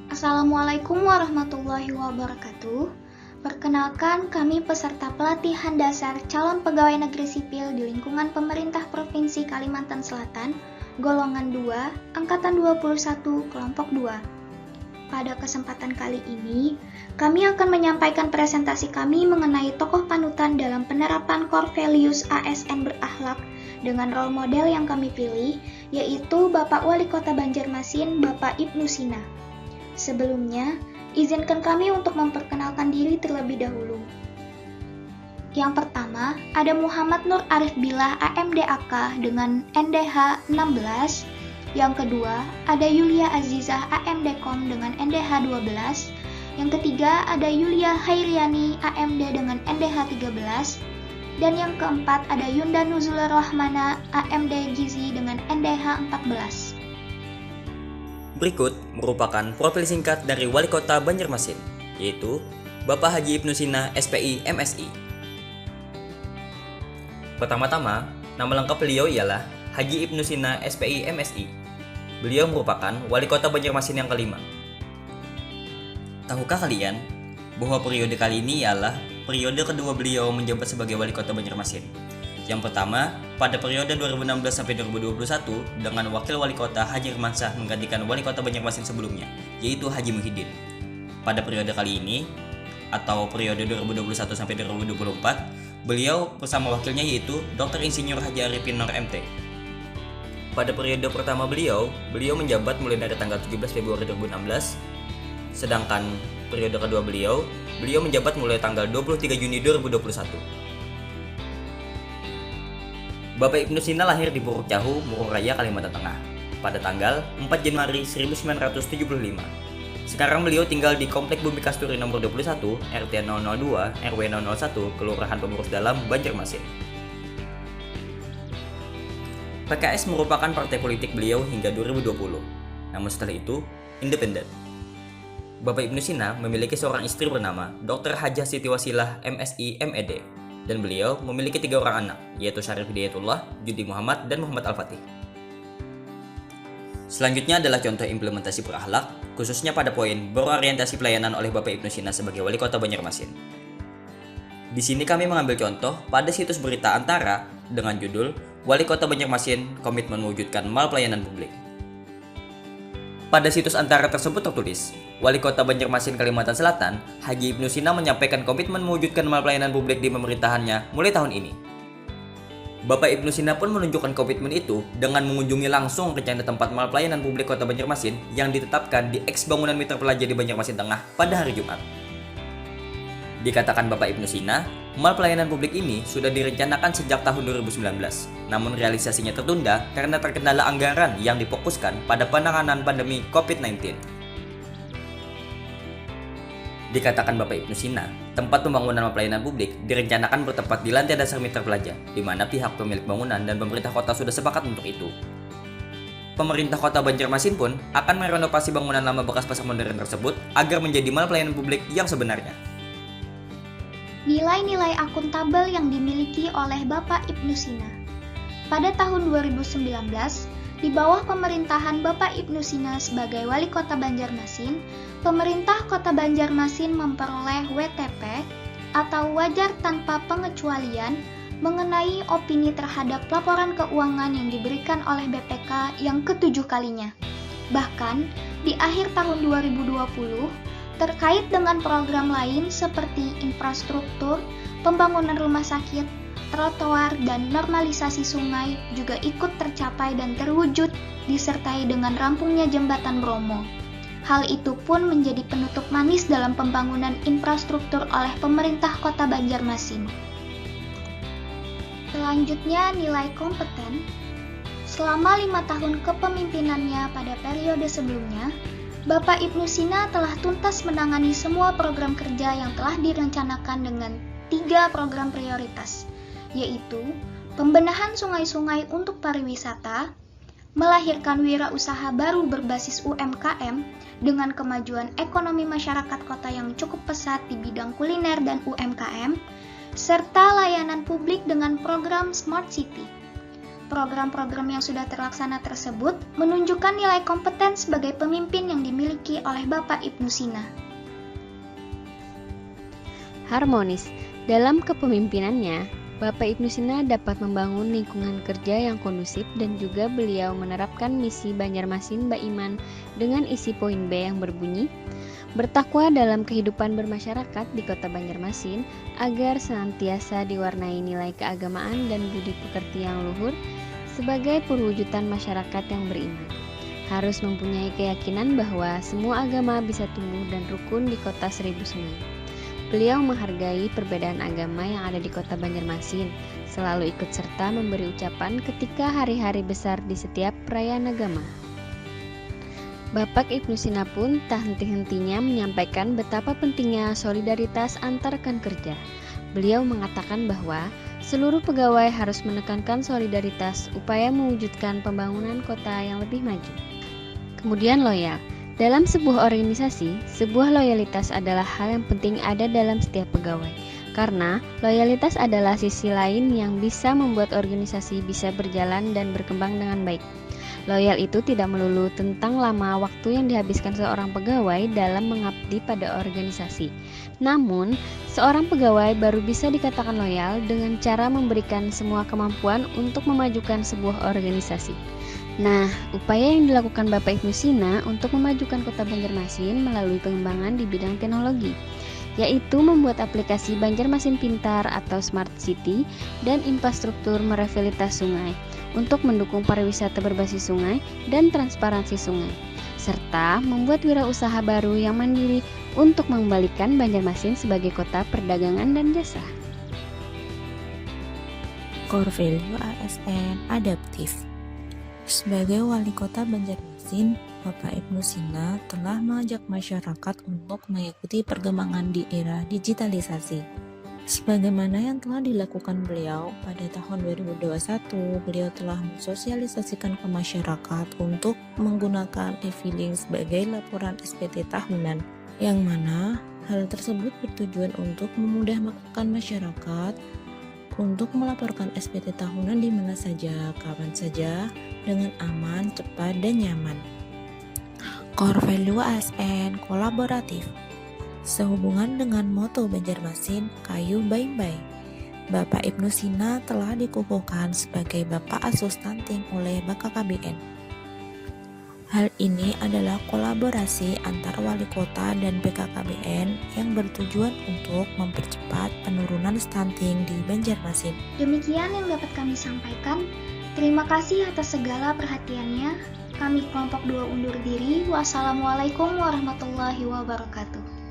Assalamualaikum warahmatullahi wabarakatuh. Perkenalkan, kami peserta pelatihan dasar calon pegawai negeri sipil di lingkungan pemerintah Provinsi Kalimantan Selatan, golongan 2, angkatan 21, kelompok 2. Pada kesempatan kali ini, kami akan menyampaikan presentasi kami mengenai tokoh panutan dalam penerapan core values ASN berakhlak dengan role model yang kami pilih, yaitu Bapak Wali Kota Banjarmasin, Bapak Ibnu Sina. Sebelumnya, izinkan kami untuk memperkenalkan diri terlebih dahulu. Yang pertama, ada Muhammad Nur Arif Billah AMDAK dengan NDH 16. Yang kedua, ada Yulia Azizah AMDKOM dengan NDH 12. Yang ketiga, ada Yulia Hairiani AMD dengan NDH 13. Dan yang keempat, ada Yunda Nuzula Rahmana AMD Gizi dengan NDH 14. Berikut merupakan profil singkat dari Wali Kota Banjarmasin, yaitu Bapak Haji Ibnu Sina SPI MSI. Pertama-tama, nama lengkap beliau ialah Haji Ibnu Sina SPI MSI. Beliau merupakan Wali Kota Banjarmasin yang kelima. Tahukah kalian bahwa periode kali ini ialah periode kedua beliau menjabat sebagai Wali Kota Banjarmasin? Yang pertama, pada periode 2016 sampai 2021 dengan Wakil Wali Kota Haji Irmansyah menggantikan Wali Kota Banjarmasin sebelumnya, yaitu Haji Muhyiddin. Pada periode kali ini, atau periode 2021 sampai 2024, beliau bersama wakilnya yaitu Dr. Insinyur Haji Arifin Nur MT. Pada periode pertama beliau menjabat mulai dari tanggal 17 Februari 2016, sedangkan periode kedua beliau menjabat mulai tanggal 23 Juni 2021. Bapak Ibnu Sina lahir di Puruk Cahu, Murung Raya, Kalimantan Tengah pada tanggal 4 Januari 1975. Sekarang beliau tinggal di Komplek Bumi Kasturi nomor 21, RT 002, RW 001, Kelurahan Pengurus Dalam, Banjarmasin. PKS merupakan partai politik beliau hingga 2020, namun setelah itu independen. Bapak Ibnu Sina memiliki seorang istri bernama Dr. Hajah Siti Wasilah MSI MED. Dan beliau memiliki 3 orang anak, yaitu Syarif Hidayatullah, Judi Muhammad, dan Muhammad Al-Fatih. Selanjutnya adalah contoh implementasi berakhlak, khususnya pada poin berorientasi pelayanan oleh Bapak Ibnu Sina sebagai Wali Kota Banjarmasin. Di sini kami mengambil contoh pada situs berita Antara dengan judul Wali Kota Banjarmasin komitmen mewujudkan mal pelayanan publik. Pada situs Antara tersebut tertulis, Wali Kota Banjarmasin Kalimantan Selatan, Haji Ibnu Sina menyampaikan komitmen mewujudkan mal pelayanan publik di pemerintahannya mulai tahun ini. Bapak Ibnu Sina pun menunjukkan komitmen itu dengan mengunjungi langsung rencana tempat mal pelayanan publik Kota Banjarmasin yang ditetapkan di eks bangunan Mitra Pelajar di Banjarmasin Tengah pada hari Jumat. Dikatakan Bapak Ibnu Sina, mal pelayanan publik ini sudah direncanakan sejak tahun 2019, namun realisasinya tertunda karena terkendala anggaran yang difokuskan pada penanganan pandemi COVID-19. Dikatakan Bapak Ibnu Sina, tempat pembangunan mal pelayanan publik direncanakan bertempat di lantai dasar Mitra Pelajar, di mana pihak pemilik bangunan dan pemerintah kota sudah sepakat untuk itu. Pemerintah Kota Banjarmasin pun akan merenovasi bangunan lama bekas pasar modern tersebut agar menjadi mal pelayanan publik yang sebenarnya. Nilai-nilai akuntabel yang dimiliki oleh Bapak Ibnu Sina. Pada tahun 2019, di bawah pemerintahan Bapak Ibnu Sina sebagai Wali Kota Banjarmasin, pemerintah Kota Banjarmasin memperoleh WTP atau wajar tanpa pengecualian mengenai opini terhadap laporan keuangan yang diberikan oleh BPK yang ke-7 kalinya. Bahkan, di akhir tahun 2020, terkait dengan program lain seperti infrastruktur, pembangunan rumah sakit, trotoar, dan normalisasi sungai juga ikut tercapai dan terwujud disertai dengan rampungnya jembatan Bromo. Hal itu pun menjadi penutup manis dalam pembangunan infrastruktur oleh pemerintah Kota Banjarmasin. Selanjutnya, nilai kompeten. Selama 5 tahun kepemimpinannya pada periode sebelumnya, Bapak Ibnu Sina telah tuntas menangani semua program kerja yang telah direncanakan dengan 3 program prioritas, yaitu pembenahan sungai-sungai untuk pariwisata, melahirkan wirausaha baru berbasis UMKM dengan kemajuan ekonomi masyarakat kota yang cukup pesat di bidang kuliner dan UMKM, serta layanan publik dengan program Smart City. Program-program yang sudah terlaksana tersebut menunjukkan nilai kompeten sebagai pemimpin yang dimiliki oleh Bapak Ibnu Sina. Harmonis. Dalam kepemimpinannya, Bapak Ibnu Sina dapat membangun lingkungan kerja yang kondusif dan juga beliau menerapkan misi Banjarmasin Baiman dengan isi poin B yang berbunyi, bertakwa dalam kehidupan bermasyarakat di Kota Banjarmasin agar senantiasa diwarnai nilai keagamaan dan budi pekerti yang luhur sebagai perwujudan masyarakat yang beriman. Harus mempunyai keyakinan bahwa semua agama bisa tumbuh dan rukun di Kota Seribu Sungai. Beliau menghargai perbedaan agama yang ada di Kota Banjarmasin, selalu ikut serta memberi ucapan ketika hari-hari besar di setiap perayaan agama. Bapak Ibnu Sina pun tak henti-hentinya menyampaikan betapa pentingnya solidaritas antar rekan kerja. Beliau mengatakan bahwa seluruh pegawai harus menekankan solidaritas upaya mewujudkan pembangunan kota yang lebih maju. Kemudian loyal. Dalam sebuah organisasi, sebuah loyalitas adalah hal yang penting ada dalam setiap pegawai. Karena loyalitas adalah sisi lain yang bisa membuat organisasi bisa berjalan dan berkembang dengan baik. Loyal itu tidak melulu tentang lama waktu yang dihabiskan seorang pegawai dalam mengabdi pada organisasi. Namun, seorang pegawai baru bisa dikatakan loyal dengan cara memberikan semua kemampuan untuk memajukan sebuah organisasi. Nah, upaya yang dilakukan Bapak Ibnu Sina untuk memajukan Kota Banjarmasin melalui pengembangan di bidang teknologi, yaitu membuat aplikasi Banjarmasin Pintar atau Smart City dan infrastruktur merevitalisasi sungai untuk mendukung pariwisata berbasis sungai dan transparansi sungai, serta membuat wirausaha baru yang mandiri untuk mengembalikan Banjarmasin sebagai kota perdagangan dan jasa. Core value ASN adaptif. Sebagai wali kota Banjarmasin, Bapak Ibnu Sina telah mengajak masyarakat untuk mengikuti perkembangan di era digitalisasi. Sebagaimana yang telah dilakukan beliau pada tahun 2021, beliau telah mensosialisasikan ke masyarakat untuk menggunakan e-filing sebagai laporan SPT tahunan, yang mana hal tersebut bertujuan untuk memudahkan masyarakat untuk melaporkan SPT tahunan di mana saja, kapan saja, dengan aman, cepat, dan nyaman. Core value ASN kolaboratif. Sehubungan dengan moto Banjarmasin, kayu baik-baik, Bapak Ibnu Sina telah dikukuhkan sebagai Bapak Asuh Stunting oleh BKKBN. Hal ini adalah kolaborasi antara wali kota dan BKKBN yang bertujuan untuk mempercepat penurunan stunting di Banjarmasin. Demikian yang dapat kami sampaikan. Terima kasih atas segala perhatiannya. Kami kelompok 2 undur diri. Wassalamualaikum warahmatullahi wabarakatuh.